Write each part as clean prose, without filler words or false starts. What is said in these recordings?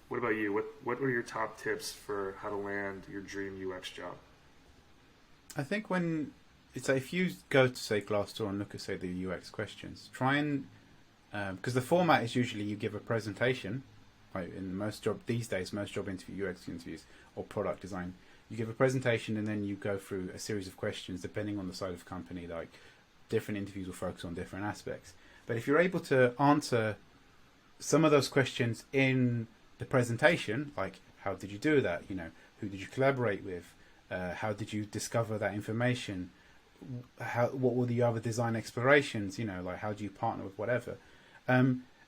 What about you? What were your top tips for how to land your dream UX job? I think when it's if you go to say Glassdoor and look at say the UX questions, try and because the format is usually you give a presentation. Like in most job these days, most job interview UX interviews or product design, you give a presentation and then you go through a series of questions depending on the side of the company. Like different interviews will focus on different aspects. But if you're able to answer some of those questions in the presentation, like how did you do that? You know, who did you collaborate with? How did you discover that information? What were the other design explorations? You know, like how do you partner with whatever?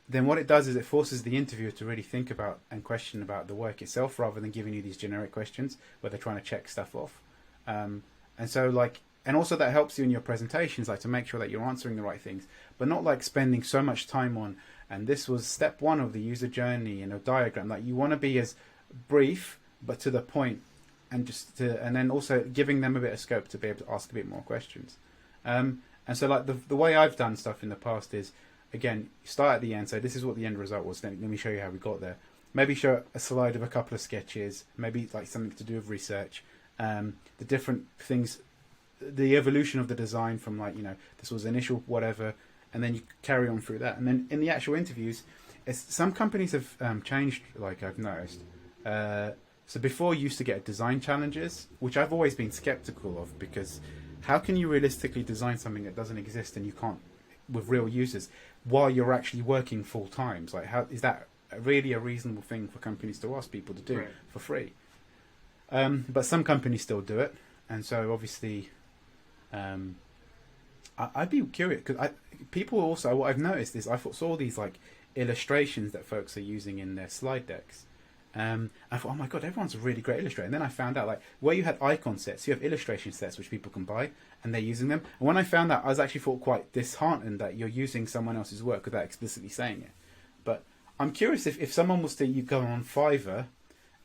Then what it does is it forces the interviewer to really think about and question about the work itself rather than giving you these generic questions where they're trying to check stuff off. And so like, and also that helps you in your presentations, like to make sure that you're answering the right things, but not like spending so much time on, and this was step one of the user journey and a diagram. Like you want to be as brief, but to the point, and and then also giving them a bit of scope to be able to ask a bit more questions. And so like the way I've done stuff in the past is, again, start at the end. So this is what the end result was. Let me show you how we got there. Maybe show a slide of a couple of sketches, maybe like something to do with research, the different things, the evolution of the design from like, you know, this was initial whatever, and then you carry on through that. And then in the actual interviews, some companies have changed, like I've noticed. So before you used to get design challenges, which I've always been skeptical of, because how can you realistically design something that doesn't exist and you can't with real users while you're actually working full time? Like, how is that really a reasonable thing for companies to ask people to do for free? But some companies still do it, and so obviously, I'd be curious because people also, what I've noticed is I saw these like illustrations that folks are using in their slide decks. I thought, oh my god, everyone's a really great illustrator. And then I found out, like, where you had icon sets, you have illustration sets which people can buy, and they're using them. And when I found that, I was actually thought quite disheartened that you're using someone else's work without explicitly saying it. But I'm curious if someone was to you go on Fiverr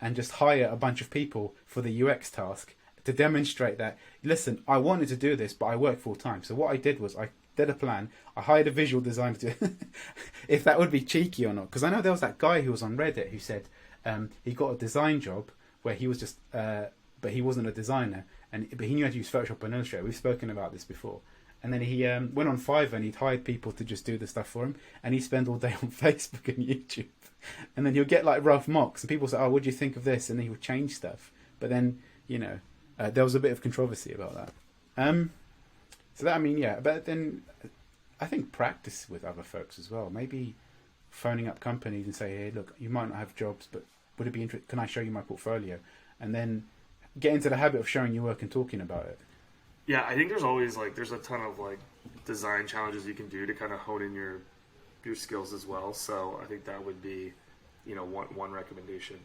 and just hire a bunch of people for the UX task to demonstrate that, listen, I wanted to do this, but I work full time. So what I did was I did a plan. I hired a visual designer to, if that would be cheeky or not. Because I know there was that guy who was on Reddit who said, he got a design job where he was just, but he wasn't a designer, but he knew how to use Photoshop and Illustrator. We've spoken about this before. And then he went on Fiverr and he'd hired people to just do the stuff for him. And he'd spend all day on Facebook and YouTube. And then he'll get like rough mocks and people say, oh, what do you think of this? And then he would change stuff. But then, you know, there was a bit of controversy about that. So that, I mean, yeah. But then I think practice with other folks as well. Maybe phoning up companies and say, hey, look, you might not have jobs, but would it be interesting? Can I show you my portfolio? And then get into the habit of showing your work and talking about it. Yeah, I think there's always there's a ton of design challenges you can do to kind of hone in your skills as well. So I think that would be, one recommendation.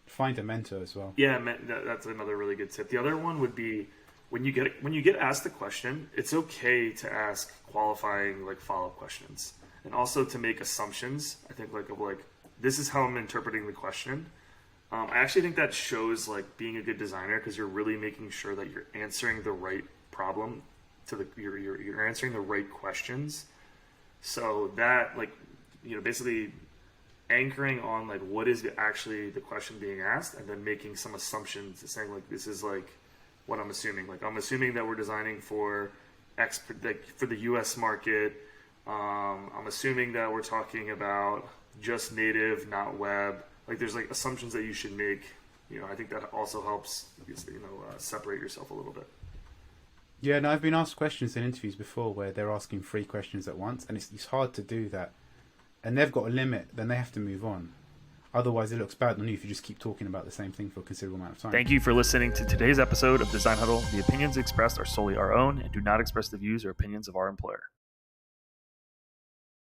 Find a mentor as well. Yeah, that's another really good tip. The other one would be when you get asked the question, it's okay to ask qualifying follow-up questions, and also to make assumptions. I think this is how I'm interpreting the question. I actually think that shows being a good designer, because you're really making sure that you're answering the right problem you're answering the right questions. So that basically anchoring on what is actually the question being asked, and then making some assumptions, saying this is what I'm assuming. I'm assuming that we're designing for for the U.S. market. I'm assuming that we're talking about just native, not web. There's assumptions that you should make. I think that also helps separate yourself a little bit. Yeah, no, I've been asked questions in interviews before where they're asking 3 questions at once, and it's hard to do that. And they've got a limit, then they have to move on. Otherwise, it looks bad on you if you just keep talking about the same thing for a considerable amount of time. Thank you for listening to today's episode of Design Huddle. The opinions expressed are solely our own and do not express the views or opinions of our employer.